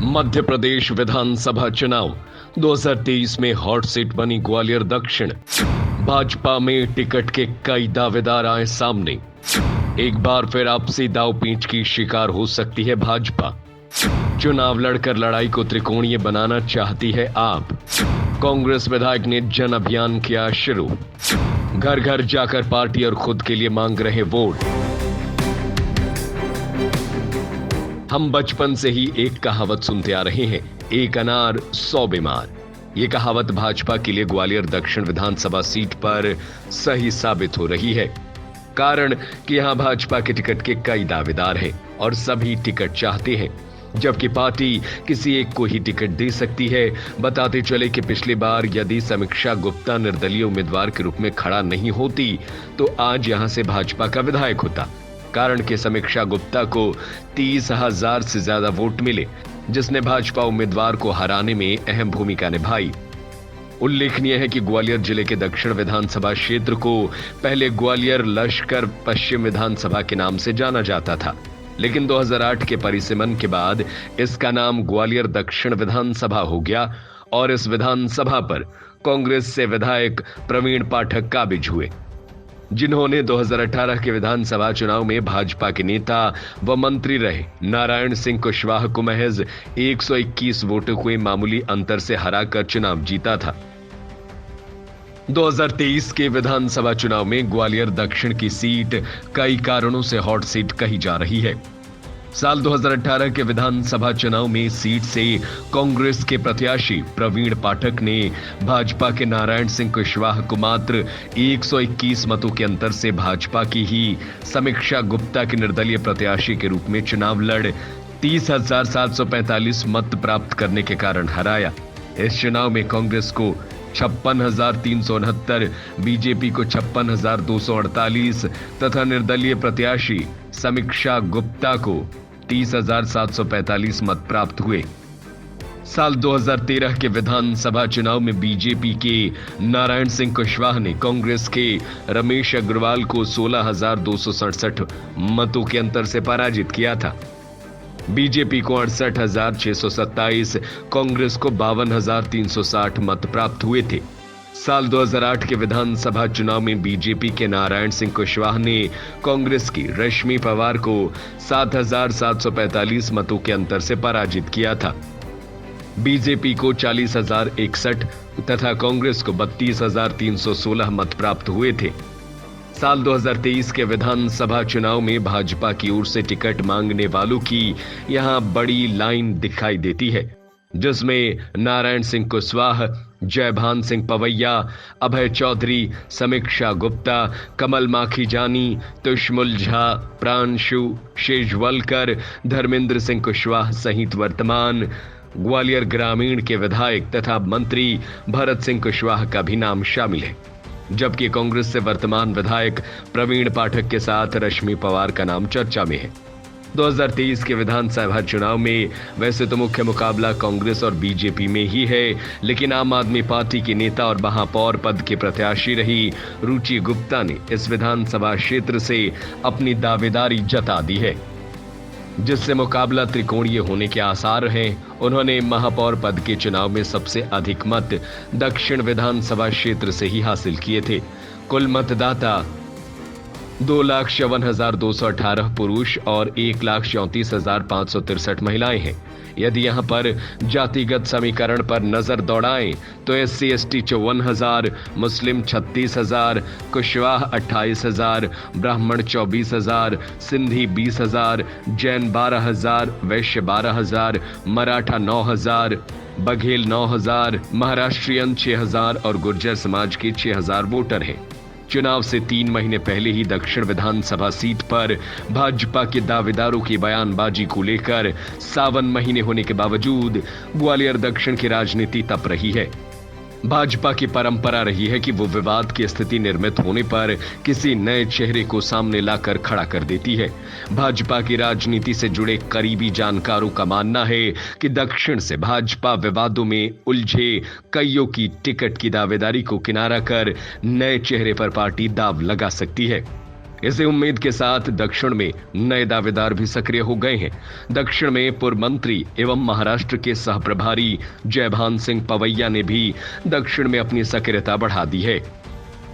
मध्य प्रदेश विधानसभा चुनाव 2023 में hot seat बनी ग्वालियर दक्षिण। भाजपा में टिकट के कई दावेदार आए सामने। एक बार फिर आपसी दांवपेच की शिकार हो सकती है भाजपा। चुनाव लड़कर लड़ाई को त्रिकोणीय बनाना चाहती है आप। कांग्रेस विधायक ने जन अभियान किया शुरू। घर घर जाकर पार्टी और खुद के लिए मांग रहे वोट। हम बचपन से ही एक कहावत सुनते आ रहे हैं, एक अनार 100 बीमार। ये कहावत भाजपा के लिए ग्वालियर दक्षिण विधानसभा सीट पर सही साबित हो रही है। कारण कि यहां भाजपा के टिकट के कई दावेदार हैं और सभी टिकट चाहते हैं, जबकि पार्टी किसी एक को ही टिकट दे सकती है। बताते चले कि पिछली बार यदि समीक्षा गुप्ता निर्दलीय उम्मीदवार के रूप में खड़ा नहीं होती तो आज यहां से भाजपा का विधायक होता। कारण कि समीक्षा गुप्ता को 30,000 से ज्यादा वोट मिले, जिसने भाजपा उम्मीदवार को हराने में अहम भूमिका निभाई। उल्लेखनीय है कि ग्वालियर जिले के दक्षिण विधानसभा क्षेत्र को पहले ग्वालियर लश्कर पश्चिम विधानसभा के नाम से जाना जाता था, लेकिन 2008 के परिसीमन के बाद इसका नाम ग्वालियर दक्षिण विधानसभा हो गया और इस विधानसभा पर कांग्रेस से विधायक प्रवीण पाठक काबिज हुए, जिन्होंने 2018 के विधानसभा चुनाव में भाजपा के नेता व मंत्री रहे नारायण सिंह कुशवाहा को महज 121 वोटों के मामूली अंतर से हराकर चुनाव जीता था। 2023 के विधानसभा चुनाव में ग्वालियर दक्षिण की सीट कई कारणों से हॉट सीट कही जा रही है। साल 2018 के विधानसभा चुनाव में सीट से कांग्रेस के प्रत्याशी प्रवीण पाठक ने भाजपा के नारायण सिंह कुशवाहा को मात्र 121 मतों के अंतर से भाजपा की ही समीक्षा गुप्ता के निर्दलीय प्रत्याशी के रूप में चुनाव लड़ 30,745 मत प्राप्त करने के कारण हराया। इस चुनाव में कांग्रेस को 56,369, बीजेपी को 56,248 तथा निर्दलीय प्रत्याशी समीक्षा गुप्ता को 30,745 मत प्राप्त हुए। साल 2013 के विधानसभा चुनाव में बीजेपी के नारायण सिंह कुशवाहा ने कांग्रेस के रमेश अग्रवाल को 16,267 मतों के अंतर से पराजित किया था। बीजेपी को 68,627, कांग्रेस को 52,360 मत प्राप्त हुए थे। साल 2008 के विधानसभा चुनाव में बीजेपी के नारायण सिंह कुशवाहा ने कांग्रेस की रश्मि पवार को 7,745 मतों के अंतर से पराजित किया था। बीजेपी को 40,061 तथा कांग्रेस को 32,316 मत प्राप्त हुए थे। साल 2023 के विधानसभा चुनाव में भाजपा की ओर से टिकट मांगने वालों की यहां बड़ी लाइन दिखाई देती है, जिसमें नारायण सिंह कुशवाहा, जयभान सिंह पवैया, अभय चौधरी, समीक्षा गुप्ता, कमल माखीजानी, तुष्मुल झा, प्रांशु शेजवलकर, धर्मेंद्र सिंह कुशवाहा सहित वर्तमान ग्वालियर ग्रामीण के विधायक तथा मंत्री भरत सिंह कुशवाहा का भी नाम शामिल है, जबकि कांग्रेस से वर्तमान विधायक प्रवीण पाठक के साथ रश्मि पवार का नाम चर्चा में है। 2023 के विधानसभा चुनाव में वैसे तो मुख्य मुकाबला कांग्रेस और बीजेपी में ही है, लेकिन आम आदमी पार्टी की नेता और महापौर पद की प्रत्याशी रही रुचि गुप्ता ने इस विधानसभा क्षेत्र से अपनी दावेदारी जता दी है, जिससे मुकाबला त्रिकोणीय होने के आसार हैं। उन्होंने महापौर पद के चुनाव में सबसे अधिक मत दक्षिण विधानसभा क्षेत्र से ही हासिल किए थे। कुल मतदाता 2,54,218 पुरुष और 1,34,563 महिलाएं हैं। यदि यहां पर जातिगत समीकरण पर नजर दौड़ाएं तो SC ST 54,000, मुस्लिम 36,000, कुशवाहा 28,000, ब्राह्मण 24,000, सिंधी 20,000, जैन 12,000, वैश्य 12,000, मराठा 9,000, बघेल 9,000, महाराष्ट्रियन 6,000 और गुर्जर समाज के 6,000 वोटर हैं। चुनाव से 3 महीने पहले ही दक्षिण विधानसभा सीट पर भाजपा के दावेदारों की बयानबाजी को लेकर सावन महीने होने के बावजूद ग्वालियर दक्षिण की राजनीति तप रही है। भाजपा की परंपरा रही है कि वो विवाद की स्थिति निर्मित होने पर किसी नए चेहरे को सामने लाकर खड़ा कर देती है। भाजपा की राजनीति से जुड़े करीबी जानकारों का मानना है कि दक्षिण से भाजपा विवादों में उलझे कईयों की टिकट की दावेदारी को किनारा कर नए चेहरे पर पार्टी दाव लगा सकती है। इसी उम्मीद के साथ दक्षिण में नए दावेदार भी सक्रिय हो गए हैं। दक्षिण में पूर्व मंत्री एवं महाराष्ट्र के सह प्रभारी जयभान सिंह पवैया ने भी दक्षिण में अपनी सक्रियता बढ़ा दी है।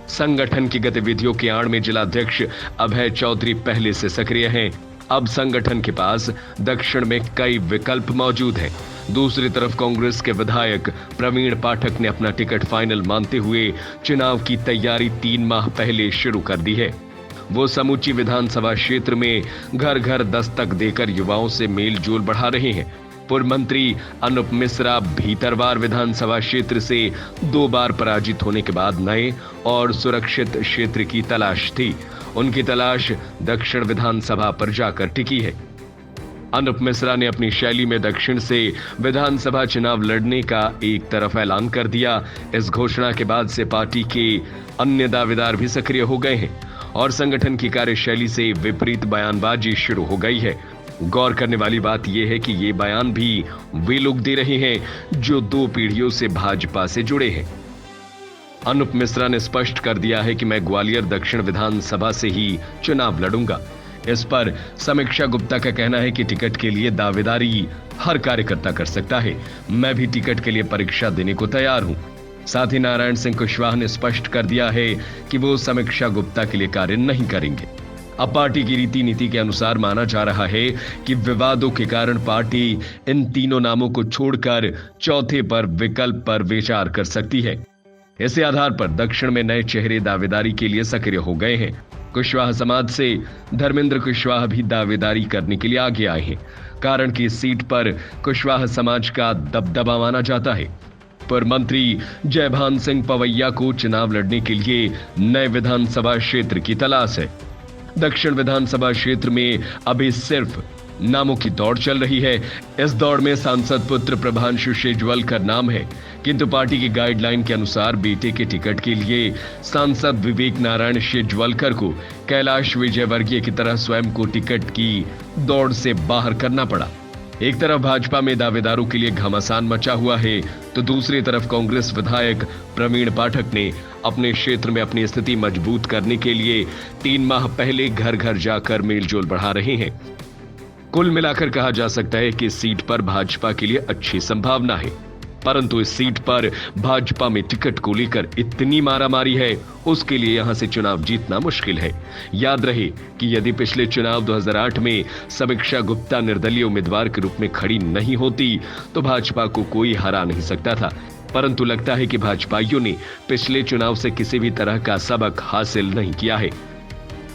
संगठन की गतिविधियों के आड़ में जिलाध्यक्ष अभय चौधरी पहले से सक्रिय हैं। अब संगठन के पास दक्षिण में कई विकल्प मौजूद हैं। दूसरी तरफ कांग्रेस के विधायक प्रवीण पाठक ने अपना टिकट फाइनल मानते हुए चुनाव की तैयारी 3 माह पहले शुरू कर दी है। वो समूची विधानसभा क्षेत्र में घर घर दस्तक देकर युवाओं से मेल जोल बढ़ा रहे हैं। पूर्व मंत्री अनुप मिश्रा भीतरवार विधानसभा क्षेत्र से 2 बार पराजित होने के बाद नए और सुरक्षित क्षेत्र की तलाश थी। उनकी तलाश दक्षिण विधानसभा पर जाकर टिकी है। अनुप मिश्रा ने अपनी शैली में दक्षिण से विधानसभा चुनाव लड़ने का एक तरफ ऐलान कर दिया। इस घोषणा के बाद से पार्टी के अन्य दावेदार भी सक्रिय हो गए हैं और संगठन की कार्यशैली से विपरीत बयानबाजी शुरू हो गई है। गौर करने वाली बात यह है कि ये बयान भी वे लोग दे रहे हैं जो 2 पीढ़ियों से भाजपा से जुड़े हैं। अनुप मिश्रा ने स्पष्ट कर दिया है कि मैं ग्वालियर दक्षिण विधानसभा से ही चुनाव लड़ूंगा। इस पर समीक्षा गुप्ता का कहना है कि टिकट के लिए दावेदारी हर कार्यकर्ता कर सकता है। मैं भी टिकट के लिए परीक्षा देने को तैयार हूं। साथ ही नारायण सिंह कुशवाहा ने स्पष्ट कर दिया है कि वो समीक्षा गुप्ता के लिए कार्य नहीं करेंगे। अब पार्टी की रीति नीति के अनुसार माना जा रहा है कि विवादों के कारण पार्टी इन तीनों नामों को छोड़कर चौथे पर विकल्प पर विचार कर सकती है। इसी आधार पर दक्षिण में नए चेहरे दावेदारी के लिए सक्रिय हो गए हैं। कुशवाहा समाज से धर्मेंद्र कुशवाहा भी दावेदारी करने के लिए आगे आए हैं। कारण कि इस सीट पर कुशवाहा समाज का दबदबा माना जाता है। पूर्व मंत्री जयभान सिंह पवैया को चुनाव लड़ने के लिए नए विधानसभा क्षेत्र की तलाश है। दक्षिण विधानसभा क्षेत्र में अभी सिर्फ नामों की दौड़ चल रही है। इस दौड़ में सांसद पुत्र प्रभांशु शेजवल का नाम है, किंतु पार्टी की गाइडलाइन के अनुसार बेटे के टिकट के लिए सांसद विवेक नारायण शेजवलकर को कैलाश विजयवर्गीय की तरह स्वयं को टिकट की दौड़ से बाहर करना पड़ा। एक तरफ भाजपा में दावेदारों के लिए घमासान मचा हुआ है, तो दूसरी तरफ कांग्रेस विधायक प्रवीण पाठक ने अपने क्षेत्र में अपनी स्थिति मजबूत करने के लिए 3 माह पहले घर घर जाकर मेलजोल बढ़ा रहे हैं। कुल मिलाकर कहा जा सकता है कि इस सीट पर भाजपा के लिए अच्छी संभावना है, परंतु इस सीट पर भाजपा में टिकट को लेकर इतनी मारामारी है, उसके लिए यहां से चुनाव जीतना मुश्किल है। याद रहे कि यदि पिछले चुनाव 2008 में समीक्षा गुप्ता निर्दलीय उम्मीदवार के रूप में खड़ी नहीं होती तो भाजपा को कोई हरा नहीं सकता था, परंतु लगता है कि भाजपाइयों ने पिछले चुनाव से किसी भी तरह का सबक हासिल नहीं किया है।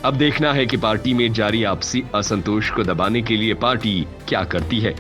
अब देखना है कि पार्टी में जारी आपसी असंतोष को दबाने के लिए पार्टी क्या करती है।